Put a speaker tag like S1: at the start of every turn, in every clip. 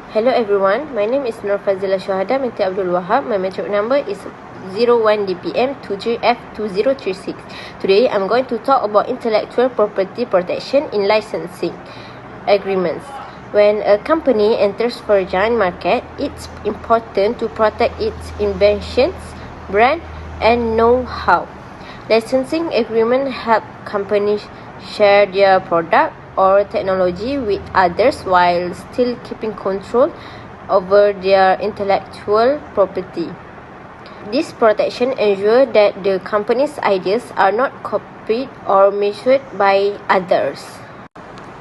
S1: Hello everyone, my name is Nur Fazila Shuhada binti Abdul Wahab. My metric number is 01DPM23F2036. Today I'm going to talk about intellectual property protection in licensing agreements. When a company enters for a giant market, it's important to protect its inventions, brand, and know-how. Licensing agreements help companies share their product or technology with others while still keeping control over their intellectual property. This protection ensures that the company's ideas are not copied or misused by others.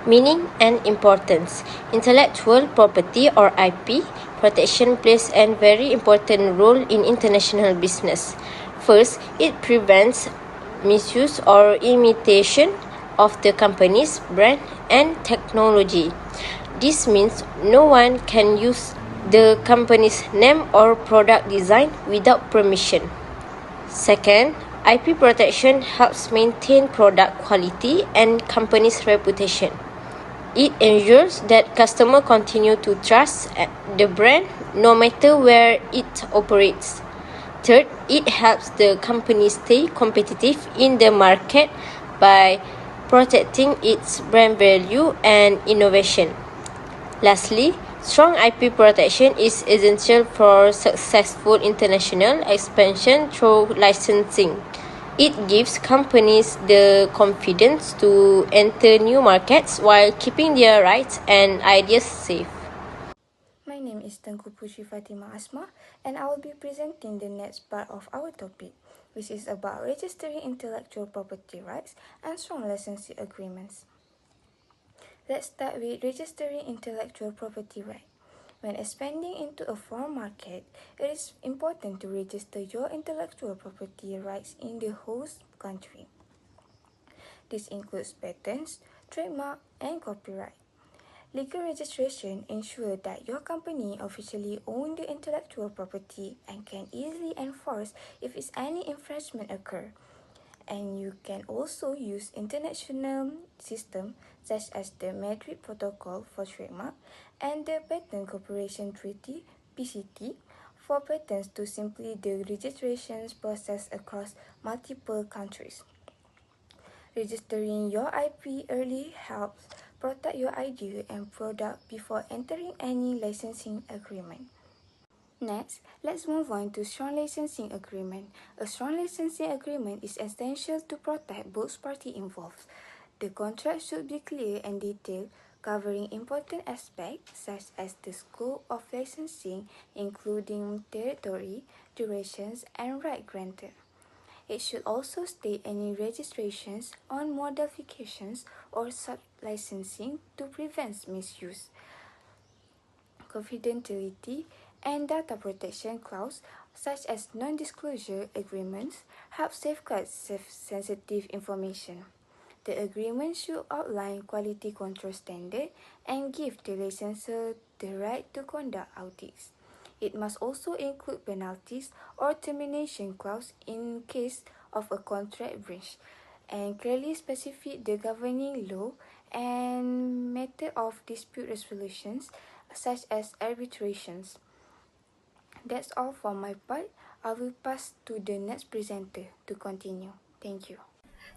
S1: Meaning and importance. Intellectual property or IP protection plays a very important role in international business. First, it prevents misuse or imitation of the company's brand and technology. This means no one can use the company's name or product design without permission. Second, IP protection helps maintain product quality and company's reputation. It ensures that customers continue to trust the brand no matter where it operates. Third, it helps the company stay competitive in the market by protecting its brand value and innovation. Lastly, strong IP protection is essential for successful international expansion through licensing. It gives companies the confidence to enter new markets while keeping their rights and ideas safe.
S2: My name is Tengku Putri Fatima Asma, and I will be presenting the next part of our topic, which is about registering intellectual property rights and strong licensing agreements. Let's start with registering intellectual property rights. When expanding into a foreign market, it is important to register your intellectual property rights in the host country. This includes patents, trademark, and copyright. Legal registration ensures that your company officially owns the intellectual property and can easily enforce if any infringement occur. And you can also use international systems such as the Madrid Protocol for trademark and the Patent Cooperation Treaty (PCT) for patents to simplify the registration process across multiple countries. Registering your IP early helps protect your idea and product before entering any licensing agreement. Next, let's move on to strong licensing agreement. A strong licensing agreement is essential to protect both parties involved. The contract should be clear and detailed, covering important aspects such as the scope of licensing, including territory, durations, and right granted. It should also state any registrations on modifications or sub-licensing to prevent misuse. Confidentiality and data protection clause, such as non-disclosure agreements, help safeguard sensitive information. The agreement should outline quality control standards and give the licensor the right to conduct audits. It must also include penalties or termination clause in case of a contract breach, and clearly specify the governing law and method of dispute resolutions, such as arbitrations. That's all for my part. I will pass to the next presenter to continue. Thank you.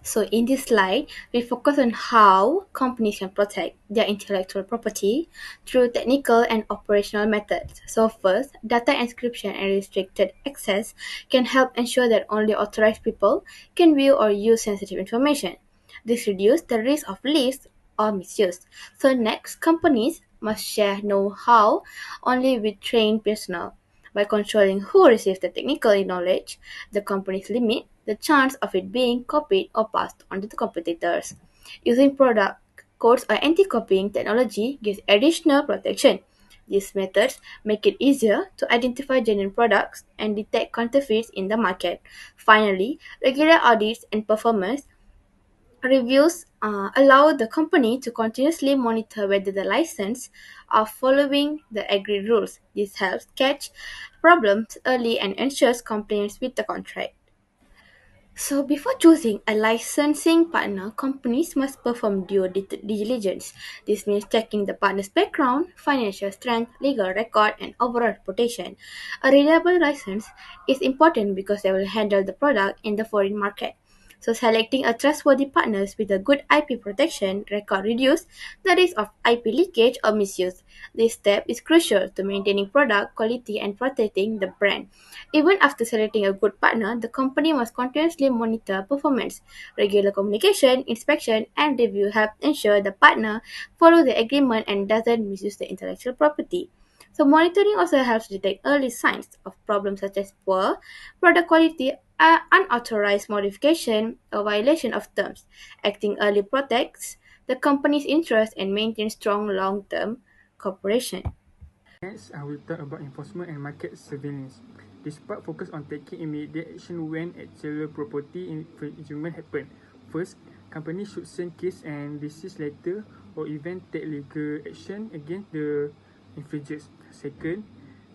S3: So in this slide, we focus on how companies can protect their intellectual property through technical and operational methods. So first, data encryption and restricted access can help ensure that only authorized people can view or use sensitive information. This reduces the risk of leaks or misuse. So next, companies must share know-how only with trained personnel. By controlling who receives the technical knowledge, the companies limit the chance of it being copied or passed on to the competitors. Using product codes or anti-copying technology gives additional protection. These methods make it easier to identify genuine products and detect counterfeits in the market. Finally, regular audits and performance reviews allow the company to continuously monitor whether the license are following the agreed rules. This helps catch problems early and ensures compliance with the contract. So, before choosing a licensing partner, companies must perform due diligence. This means checking the partner's background, financial strength, legal record, and overall reputation. A reliable license is important because they will handle the product in the foreign market. So, selecting a trustworthy partners with a good IP protection record reduce the risk of IP leakage or misuse. This step is crucial to maintaining product quality and protecting the brand. Even after selecting a good partner, the company must continuously monitor performance. Regular communication, inspection, and review help ensure the partner follows the agreement and doesn't misuse the intellectual property. So, monitoring also helps detect early signs of problems such as poor product quality, unauthorized modification, or violation of terms. Acting early protects the company's interest and maintains strong long term cooperation.
S4: Next, I will talk about enforcement and market surveillance. This part focuses on taking immediate action when intellectual property infringement happen. First, companies should send case and disease letter or even take legal action against the infringers. Second,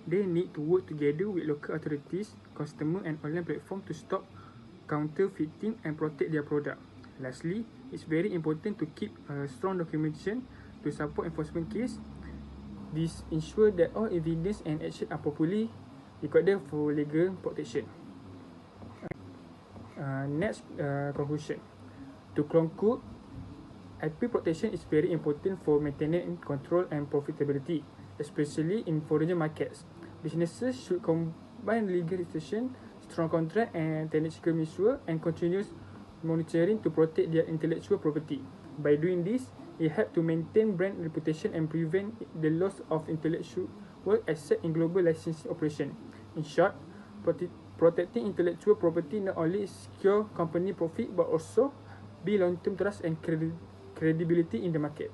S4: they need to work together with local authorities, customer and online platform to stop counterfeiting and protect their product. Lastly, it's very important to keep a strong documentation to support enforcement case. This ensures that all evidence and action are properly recorded for legal protection. Next, conclusion. To conclude, IP protection is very important for maintaining control and profitability, especially in foreign markets. Businesses should combine legal restriction, strong contract and technical measures, and continuous monitoring to protect their intellectual property. By doing this, it helps to maintain brand reputation and prevent the loss of intellectual asset in global licensing operation. In short, protecting intellectual property not only secure company profit but also build long-term trust and credibility in the market.